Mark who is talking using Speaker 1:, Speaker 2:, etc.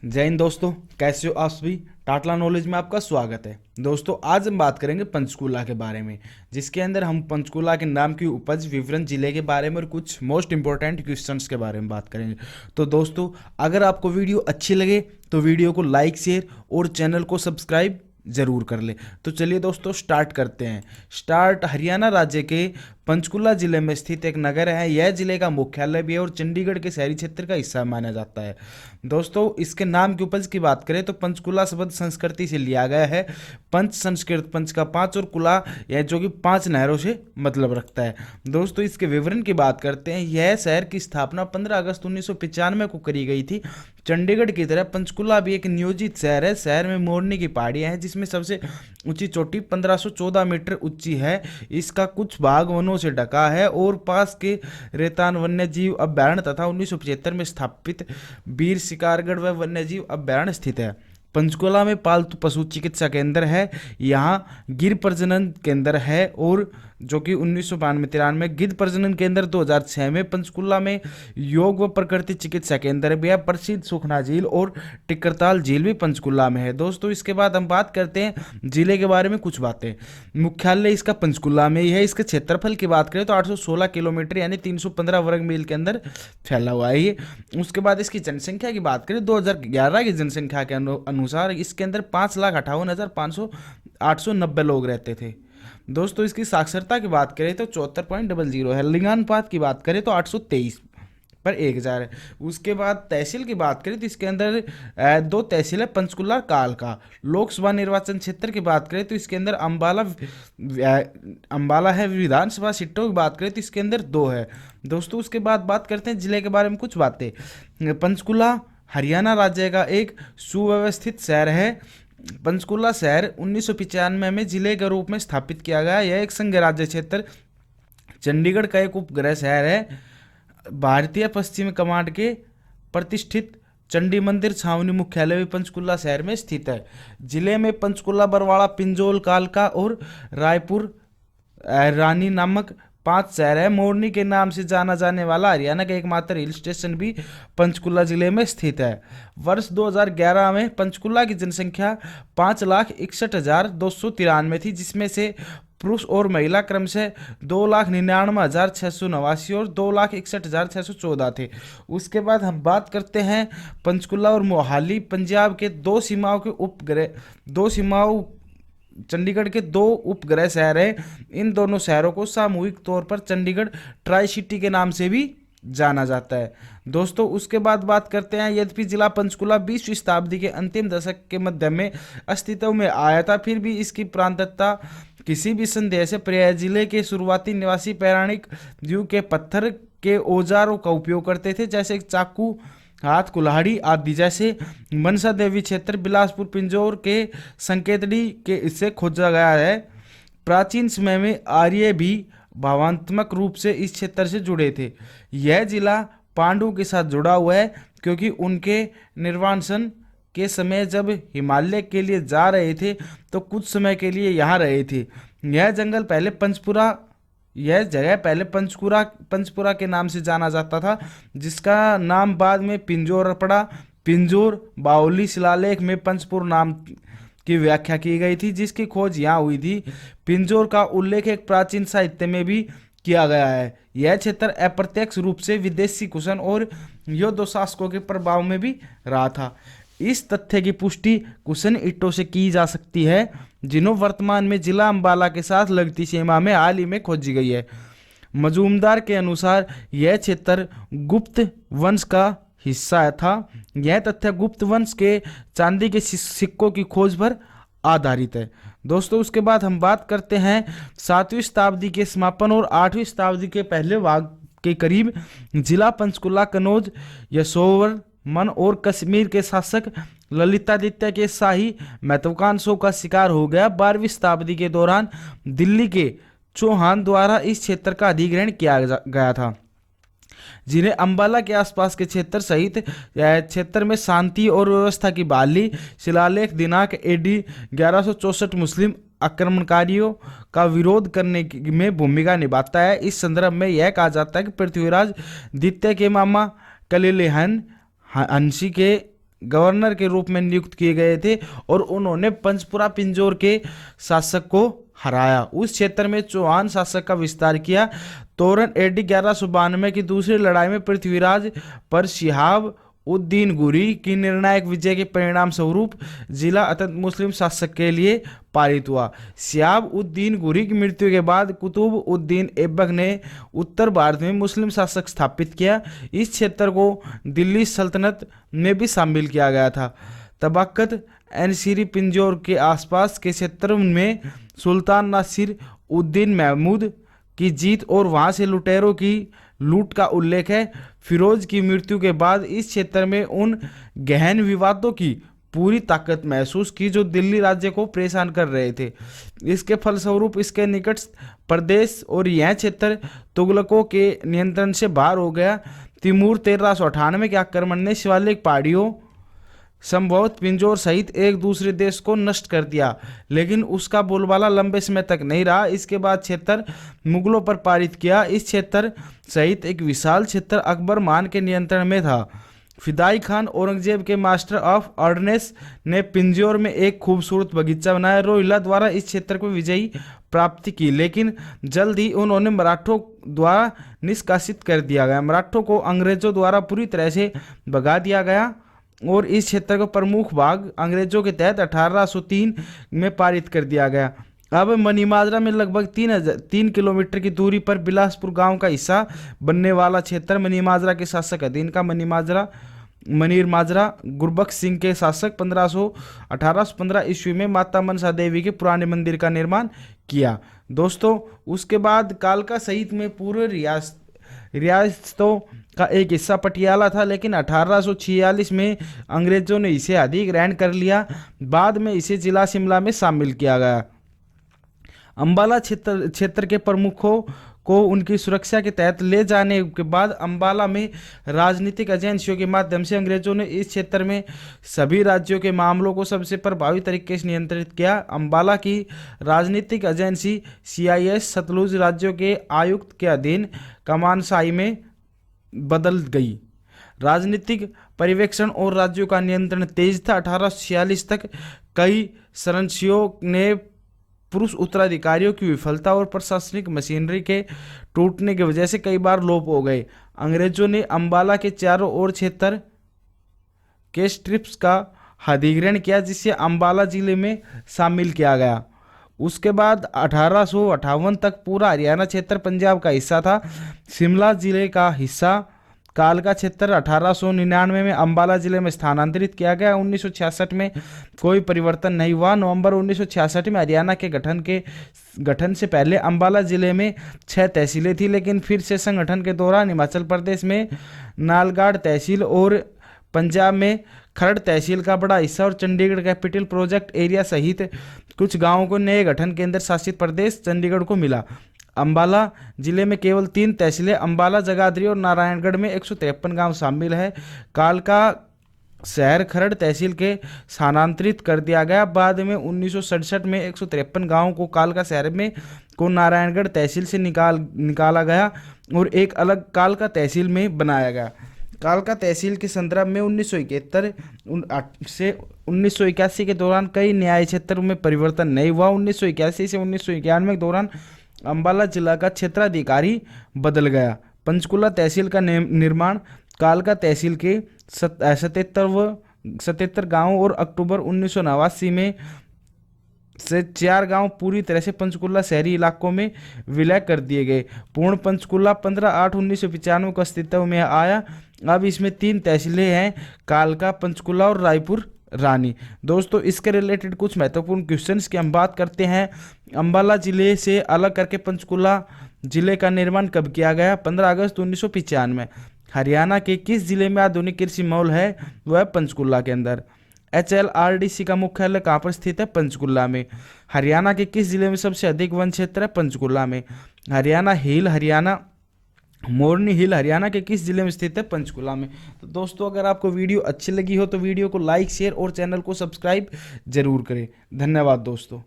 Speaker 1: जय हिंद दोस्तों, कैसे हो आप सभी। टाटला नॉलेज में आपका स्वागत है। दोस्तों आज हम बात करेंगे पंचकूला के बारे में, जिसके अंदर हम पंचकूला के नाम की उपज, विवरण, जिले के बारे में और कुछ मोस्ट इंपॉर्टेंट क्वेश्चंस के बारे में बात करेंगे। तो दोस्तों अगर आपको वीडियो अच्छी लगे तो वीडियो को लाइक, शेयर और चैनल को सब्सक्राइब जरूर कर ले। तो चलिए दोस्तों स्टार्ट करते हैं। हरियाणा राज्य के पंचकुला जिले में स्थित एक नगर है। यह जिले का मुख्यालय भी है और चंडीगढ़ के शहरी क्षेत्र का हिस्सा माना जाता है। दोस्तों इसके नाम की उपज की बात करें तो पंचकुला शब्द संस्कृति से लिया गया है। पंच संस्कृत, पंच का पांच और कुला यह जो कि 5 नहरों से मतलब रखता है। दोस्तों इसके विवरण की बात करते हैं। यह शहर की स्थापना 15 अगस्त 1995 को करी गई थी। चंडीगढ़ की तरह पंचकुला भी एक नियोजित शहर है। शहर में मोरनी की पहाड़ियां हैं, जिसमें सबसे ऊंची चोटी 1514 मीटर ऊंची है। इसका कुछ भाग वनों से ढका है और पास के रेतान वन्य जीव अभ्यारण्य तथा 1975 में स्थापित वीर शिकारगढ़ व वन्य जीव अभ्यारण्य स्थित है। पंचकुला में पालतू पशु चिकित्सा केंद्र है। यहाँ गिर प्रजनन केंद्र है और जो कि 1992-93 गिद्ध प्रजनन केंद्र 2006 में पंचकुला में योग व प्रकृति चिकित्सा केंद्र भी है। प्रसिद्ध सुखना झील और टिक्करताल झील भी पंचकुला में है। दोस्तों इसके बाद हम बात करते हैं जिले के बारे में कुछ बातें। मुख्यालय इसका पंचकुला में ही है। इसके क्षेत्रफल की बात करें तो 816 किलोमीटर यानी 315 वर्ग मील के अंदर फैला हुआ है ये। उसके बाद इसकी जनसंख्या की बात करें 2011 की जनसंख्या के अनुसार इसके अंदर 5,58,890 लोग रहते थे। दोस्तों इसकी साक्षरता की बात करें तो 74.00 है। लिंगानुपात की बात करें तो 823 पर 1000 है। उसके बाद तहसील की बात करें तो इसके अंदर 2 तहसील है, पंचकुला कालका। लोकसभा निर्वाचन क्षेत्र की बात करें तो इसके अंदर अंबाला है। विधानसभा सीटों की बात करें तो इसके अंदर 2 है। दोस्तों उसके बाद बात करते हैं जिले के बारे में कुछ बातें। पंचकुला हरियाणा राज्य का एक सुव्यवस्थित शहर है। पंचकुला शहर 1995 में जिले के रूप में स्थापित किया गया। यह एक संघ राज्य क्षेत्र चंडीगढ़ का एक उपग्रह शहर है। भारतीय पश्चिमी कमांड के प्रतिष्ठित चंडी मंदिर छावनी मुख्यालय भी पंचकुला शहर में स्थित है। जिले में पंचकुला, बरवाड़ा, पिंजौल, कालका और रायपुर रानी नामक 5 शहर है। मोरनी के नाम से जाना जाने वाला हरियाणा का एकमात्र हिल स्टेशन भी पंचकुला जिले में स्थित है। वर्ष 2011 में पंचकुला की जनसंख्या 5,61,293 थी, जिसमें से पुरुष और महिला क्रमशः 2,99,689 और 2,61,614 थे। उसके बाद हम बात करते हैं पंचकुला और मोहाली पंजाब के दो सीमाओं चंडीगढ़ के 2 उपग्रह शहर हैं। इन दोनों शहरों को सामूहिक तौर पर चंडीगढ़ ट्राई सिटी के नाम से भी जाना जाता है। दोस्तों उसके बाद बात करते हैं, यद्यपि जिला पंचकुला 20वीं शताब्दी के अंतिम दशक के मध्य में अस्तित्व में आया था, फिर भी इसकी प्रांतता किसी भी संदेह से पर्याय। जिले के शुरुआती निवासी पौराणिक युग के पत्थर के औजारों का उपयोग करते थे, जैसे चाकू, हाथ कुल्हाड़ी आदि। जैसे मनसा देवी क्षेत्र बिलासपुर पिंजौर के संकेतड़ी के इससे खोजा गया है। प्राचीन समय में आर्य भी भावात्मक रूप से इस क्षेत्र से जुड़े थे। यह जिला पांडवों के साथ जुड़ा हुआ है, क्योंकि उनके निर्वासन के समय जब हिमालय के लिए जा रहे थे तो कुछ समय के लिए यहाँ रहे थे। यह जगह पहले पंचपुरा के नाम से जाना जाता था, जिसका नाम बाद में पिंजौर पड़ा। पिंजौर बाहुली शिलालेख में पंचपुर नाम की व्याख्या की गई थी, जिसकी खोज यहाँ हुई थी। पिंजौर का उल्लेख एक प्राचीन साहित्य में भी किया गया है। यह क्षेत्र अप्रत्यक्ष रूप से विदेशी कुशन और योद्ध शासकों के प्रभाव में भी रहा था। इस तथ्य की पुष्टि कुशन ईंटों से की जा सकती है, जिन्हों वर्तमान में जिला अंबाला के साथ लगती सीमा में हाल ही में खोजी गई है। मजूमदार के अनुसार यह क्षेत्र गुप्त वंश का हिस्सा था। यह तथ्य गुप्त वंश के चांदी के सिक्कों की खोज पर आधारित है। दोस्तों उसके बाद हम बात करते हैं 7वीं शताब्दी के समापन और 8वीं शताब्दी के पहले भाग के करीब जिला पंचकुला कनौज, यशोवर मन और कश्मीर के शासक ललितादित्य के शाही महत्वाकांक्षों का शिकार हो गया। 12वीं शताब्दी के दौरान दिल्ली के चौहान द्वारा इस क्षेत्र का अधिग्रहण किया गया था, जिन्हें अंबाला के आसपास के क्षेत्र सहित क्षेत्र में शांति और व्यवस्था की बहाली। शिलालेख दिनांक AD 1164 मुस्लिम आक्रमणकारियों का विरोध करने में भूमिका निभाता है। इस संदर्भ में यह कहा जाता है कि पृथ्वीराज द्वितीय के मामा कलिलेहन हंसी के गवर्नर के रूप में नियुक्त किए गए थे और उन्होंने पंचपुरा पिंजौर के शासक को हराया। उस क्षेत्र में चौहान शासक का विस्तार किया। तोरन एडी 1192 की दूसरी लड़ाई में पृथ्वीराज पर शिहाब उद्दीन गुरी की निर्णायक विजय के परिणाम स्वरूप जिला अत्यंत मुस्लिम शासक के लिए पारित हुआ। शिहाब उद्दीन गुरी की मृत्यु के बाद कुतुब उद्दीन ऐबक ने उत्तर भारत में मुस्लिम शासक स्थापित किया। इस क्षेत्र को दिल्ली सल्तनत में भी शामिल किया गया था। तबाकत एनसीरी पिंजौर के आसपास के क्षेत्र में सुल्तान नासिर उद्दीन महमूद की जीत और वहां से लुटेरों की लूट का उल्लेख है। फिरोज की मृत्यु के बाद इस क्षेत्र में उन गहन विवादों की पूरी ताकत महसूस की जो दिल्ली राज्य को परेशान कर रहे थे। इसके फलस्वरूप इसके निकट प्रदेश और यह क्षेत्र तुगलकों के नियंत्रण से बाहर हो गया। तिमूर 1398 के आक्रमण ने शिवालिक पहाड़ियों संभवत पिंजौर सहित एक दूसरे देश को नष्ट कर दिया, लेकिन उसका बोलबाला लंबे समय तक नहीं रहा। इसके बाद क्षेत्र मुगलों पर पारित किया। इस क्षेत्र सहित एक विशाल क्षेत्र अकबर मान के नियंत्रण में था। फिदाई खान औरंगजेब के मास्टर ऑफ ऑर्डिनेंस ने पिंजौर में एक खूबसूरत बगीचा बनाया। रोहिल्ला द्वारा इस क्षेत्र को विजयी प्राप्ति की, लेकिन जल्द ही उन्होंने मराठों द्वारा निष्कासित कर दिया गया। मराठों को अंग्रेजों द्वारा पूरी तरह से भगा दिया गया और इस क्षेत्र का प्रमुख भाग अंग्रेजों के तहत 1803 में पारित कर दिया गया। अब मनीमाजरा में लगभग 3 किलोमीटर की दूरी पर बिलासपुर गांव का हिस्सा बनने वाला क्षेत्र मनीमाजरा के शासक अधीन का मनीर माजरा गुरबख्श सिंह के शासक 1815 ईस्वी में माता मनसा देवी के पुराने मंदिर का निर्माण किया। दोस्तों उसके बाद कालका सहित में पूरे रियासतों का एक हिस्सा पटियाला था, लेकिन 1846 में अंग्रेजों ने इसे अधिग्रहण कर लिया। बाद में इसे जिला शिमला में शामिल किया गया। अंबाला क्षेत्र के प्रमुखों को उनकी सुरक्षा के तहत ले जाने के बाद अंबाला में राजनीतिक एजेंसियों के माध्यम से अंग्रेजों ने इस क्षेत्र में सभी राज्यों के मामलों को सबसे प्रभावी तरीके से नियंत्रित किया। अंबाला की राजनीतिक एजेंसी CIS सतलुज राज्यों के आयुक्त के अधीन कमानशाही में बदल गई। राजनीतिक पर्यवेक्षण और राज्यों का नियंत्रण तेज था। 1846 तक कई संरक्षियों ने पुरुष उत्तराधिकारियों की विफलता और प्रशासनिक मशीनरी के टूटने की वजह से कई बार लोप हो गए। अंग्रेजों ने अंबाला के चारों ओर क्षेत्र के स्ट्रिप्स का अधिग्रहण किया, जिसे अंबाला जिले में शामिल किया गया। उसके बाद 1858 तक पूरा हरियाणा क्षेत्र पंजाब का हिस्सा था। शिमला जिले का हिस्सा कालका क्षेत्र 1899 में अंबाला जिले में स्थानांतरित किया गया। 1966 में कोई परिवर्तन नहीं हुआ। नवंबर 1966 में हरियाणा के गठन से पहले अंबाला जिले में 6 तहसीलें थी, लेकिन फिर से संगठन के दौरान हिमाचल प्रदेश में नालगाड़ तहसील और पंजाब में खरड़ तहसील का बड़ा हिस्सा और चंडीगढ़ कैपिटल प्रोजेक्ट एरिया सहित कुछ गांवों को नए गठन केंद्र शासित प्रदेश चंडीगढ़ को मिला। अंबाला जिले में केवल 3 तहसीलें अंबाला, जगाधरी और नारायणगढ़ में 153 गांव शामिल है। कालका शहर खरड़ तहसील के स्थानांतरित कर दिया गया। बाद में 1967 में 153 गांवों को कालका शहर में को नारायणगढ़ तहसील से निकाला गया और एक अलग कालका तहसील में बनाया गया। कालका तहसील के संदर्भ में 1971 से 1981 के दौरान कई न्याय क्षेत्रों में परिवर्तन नहीं हुआ। 1981 से 1991 के दौरान अंबाला जिला का क्षेत्राधिकारी बदल गया। पंचकुला तहसील का निर्माण कालका तहसील के 77 गांव और अक्टूबर 1989 में से 4 गांव पूरी तरह से पंचकुला शहरी इलाकों में विलय कर दिए गए। पूर्ण पंचकुला 15/8/1995 को अस्तित्व में आया। अब इसमें 3 तहसीलें हैं, कालका, पंचकुला और रायपुर रानी। दोस्तों इसके रिलेटेड कुछ महत्वपूर्ण क्वेश्चंस की हम बात करते हैं। अंबाला जिले से अलग करके पंचकुला जिले का निर्माण कब किया गया? 15 अगस्त 1995। हरियाणा के किस जिले में आधुनिक कृषि मॉल है? वह पंचकुला के अंदर। HLRDC का मुख्यालय कहाँ पर स्थित है? पंचकुला में। हरियाणा के किस जिले में सबसे अधिक वन क्षेत्र है? पंचकुला में। मोरनी हिल हरियाणा के किस जिले में स्थित है? पंचकुला में। तो दोस्तों अगर आपको वीडियो अच्छी लगी हो तो वीडियो को लाइक, शेयर और चैनल को सब्सक्राइब जरूर करें। धन्यवाद दोस्तों।